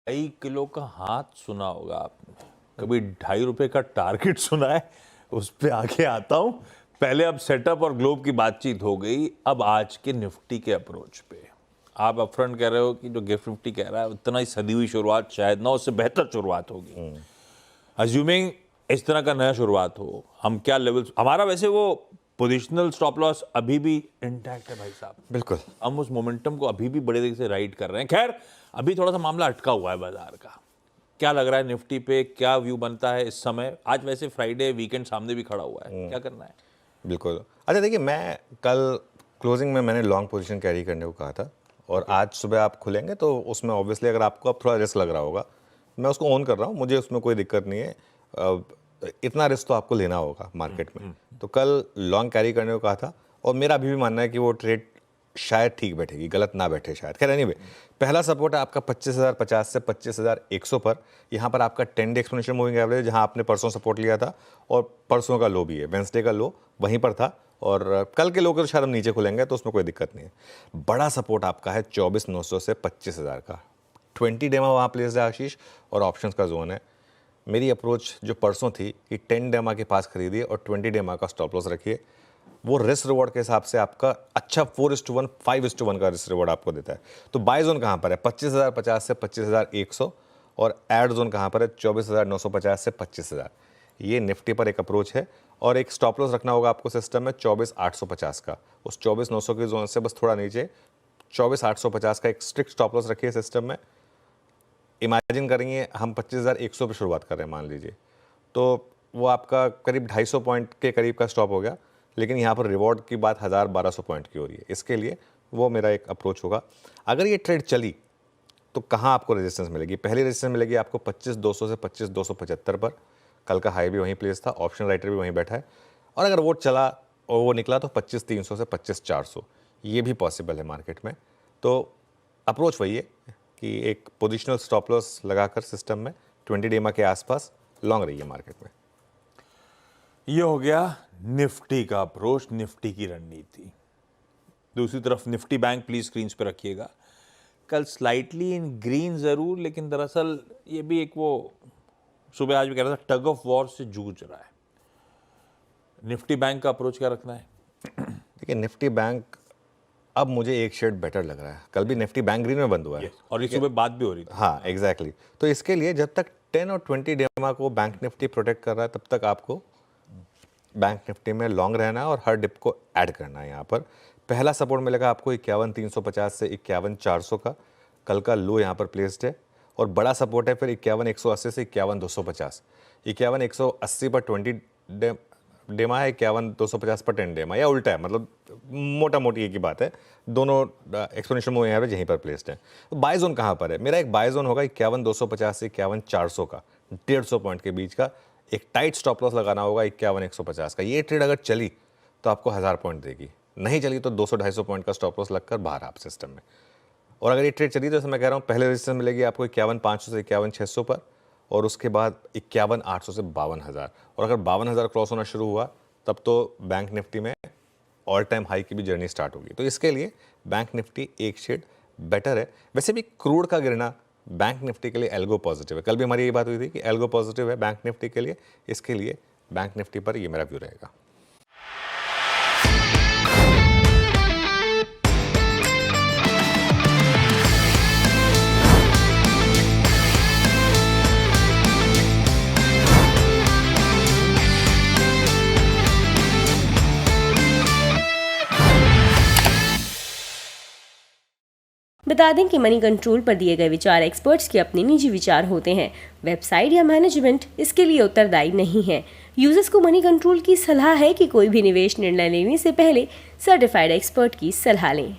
Kilo का हाथ सुना होगा आपने, कभी ₹2.5 का टारगेट सुना है? उस पे आगे आता हूं। पहले अब सेटअप और ग्लोब की बातचीत हो गई, अब आज के निफ्टी के अप्रोच पे। आप अपफ्रंट कह रहे हो कि जो गिफ्ट निफ्टी कह रहा है उतना ही सदी हुई शुरुआत शायद ना, उससे बेहतर शुरुआत होगी। अज्यूमिंग इस तरह का नया शुरुआत हो, हम क्या लेवल्स, हमारा वैसे वो पोजिशनल स्टॉप लॉस अभी भी इंटैक्ट है भाई साहब। बिल्कुल, हम उस मोमेंटम को अभी भी बड़े तरीके से राइड कर रहे हैं। खैर अभी थोड़ा सा मामला अटका हुआ है बाजार का। क्या लग रहा है निफ्टी पे, क्या व्यू बनता है इस समय? आज वैसे फ्राइडे वीकेंड सामने भी खड़ा हुआ है, क्या करना है? बिल्कुल। अच्छा देखिए, मैं कल क्लोजिंग में मैंने लॉन्ग पोजीशन कैरी करने को कहा था और आज सुबह आप खुलेंगे तो उसमें ऑब्वियसली अगर आपको अब थोड़ा रिस्क लग रहा होगा, मैं उसको ऑन कर रहा हूँ, मुझे उसमें कोई दिक्कत नहीं है। इतना रिस्क तो आपको लेना होगा मार्केट में। तो कल लॉन्ग कैरी करने को कहा था और मेरा अभी भी मानना है कि वो ट्रेड शायद ठीक बैठेगी, गलत ना बैठे शायद। खैर एनीवे, पहला सपोर्ट है आपका 25,050 से 25,100 पर। यहाँ पर आपका 10 डे एक्सपोनेंशियल मूविंग एवरेज, जहाँ आपने परसों सपोर्ट लिया था और परसों का लो भी है, वेंसडे का लो वहीं पर था और कल के लो को तो शायद हम नीचे खुलेंगे तो उसमें कोई दिक्कत नहीं है। बड़ा सपोर्ट आपका है 24,900 से 25,000 का। 20 डेमा वहाँ प्लेस है आशीष और ऑप्शंस का जोन है। मेरी अप्रोच जो परसों थी कि 10 डेमा के पास खरीदिए और 20 डेमा का स्टॉप लॉस रखिए। वो रिस्क रिवॉर्ड के हिसाब से आपका अच्छा 4:1, 5:1 का रिस्क रिवॉर्ड आपको देता है। तो बाय जोन कहाँ पर है? 25,050 से 25,100 और एड जोन कहाँ पर है? 24,950 से 25,000। ये निफ्टी पर एक अप्रोच है और एक स्टॉप लॉस रखना होगा आपको सिस्टम में 24,850 का। उस 24,900 के जोन से बस थोड़ा नीचे 24,850 का एक स्ट्रिक्ट स्टॉप लॉस रखिए सिस्टम में। इमेजिन करेंगे हम 25,100 पर शुरुआत कर रहे हैं मान लीजिए, तो वो आपका करीब 250 पॉइंट के करीब का स्टॉप हो गया, लेकिन यहाँ पर रिवॉर्ड की बात 1,000-1,200 पॉइंट की हो रही है। इसके लिए वो मेरा एक अप्रोच होगा। अगर ये ट्रेड चली तो कहाँ आपको रेजिस्टेंस मिलेगी? पहली रेजिस्टेंस मिलेगी आपको 25,200 से 25,275 पर। कल का हाई भी वहीं प्लेस था, ऑप्शन राइटर भी वहीं बैठा है। और अगर वो चला और वो निकला तो 25,300 से 25,400, ये भी पॉसिबल है मार्केट में। तो अप्रोच वही है कि एक पोजिशनल स्टॉप लॉस लगाकर सिस्टम में 20 डेमा के आसपास लॉन्ग रही है मार्केट में। ये हो गया निफ्टी का अप्रोच, निफ्टी की रणनीति। दूसरी तरफ निफ्टी बैंक प्लीज स्क्रीन पे रखिएगा। कल स्लाइटली इन ग्रीन जरूर, लेकिन दरअसल ये भी एक वो सुबह आज भी कह रहा था टग ऑफ वॉर से जूझ रहा है। निफ्टी बैंक का अप्रोच क्या रखना है? देखिए, निफ्टी बैंक अब मुझे एक शेड बेटर लग रहा है। कल भी निफ्टी बैंक ग्रीन में बंद हुआ है और ये सुबह बात भी हो रही थी। हाँ एग्जैक्टली। तो इसके लिए जब तक 10 और 20 डेमा को बैंक निफ्टी प्रोटेक्ट कर रहा है, तब तक आपको बैंक निफ्टी में लॉन्ग रहना है और हर डिप को ऐड करना है। यहाँ पर पहला सपोर्ट मिलेगा आपको 51,350 से 51,400 का। कल का लो यहाँ पर प्लेस्ड है और बड़ा सपोर्ट है फिर 51,180 से 51,250। 51,180 पर 20 डेमा है, 51,250 पर 10 डेमा, या उल्टा है, मतलब मोटा मोटी एक ही बात है। दोनों एक्सपोनेंशियल मूविंग एवरेज यहीं पर प्लेस्ड है। तो बाय जोन कहाँ पर है? मेरा एक बाय जोन होगा 51,250 से 51,400 का, 150 पॉइंट के बीच का। एक टाइट स्टॉप लॉस लगाना होगा 51,150 का। ये ट्रेड अगर चली तो आपको 1,000 पॉइंट देगी, नहीं चली तो 200-250 पॉइंट का स्टॉप लॉस लगकर बाहर आप सिस्टम में। और अगर ये ट्रेड चली तो जैसे मैं कह रहा हूँ, पहले रेजिस्टेंस मिलेगी आपको 51,500 से 51,600 पर और उसके बाद 51,800 से 52,000। और अगर 52,000 क्रॉस होना शुरू हुआ तब तो बैंक निफ्टी में ऑल टाइम हाई की भी जर्नी स्टार्ट होगी। तो इसके लिए बैंक निफ्टी एक शेड बेटर है। वैसे भी क्रूड का गिरना बैंक निफ्टी के लिए एल्गो पॉजिटिव है। कल भी हमारी ये बात हुई थी कि एल्गो पॉजिटिव है बैंक निफ्टी के लिए। इसके लिए बैंक निफ्टी पर ये मेरा व्यू रहेगा। बता दें कि मनी कंट्रोल पर दिए गए विचार एक्सपर्ट्स के अपने निजी विचार होते हैं। वेबसाइट या मैनेजमेंट इसके लिए उत्तरदायी नहीं है। यूजर्स को मनी कंट्रोल की सलाह है कि कोई भी निवेश निर्णय लेने से पहले सर्टिफाइड एक्सपर्ट की सलाह लें।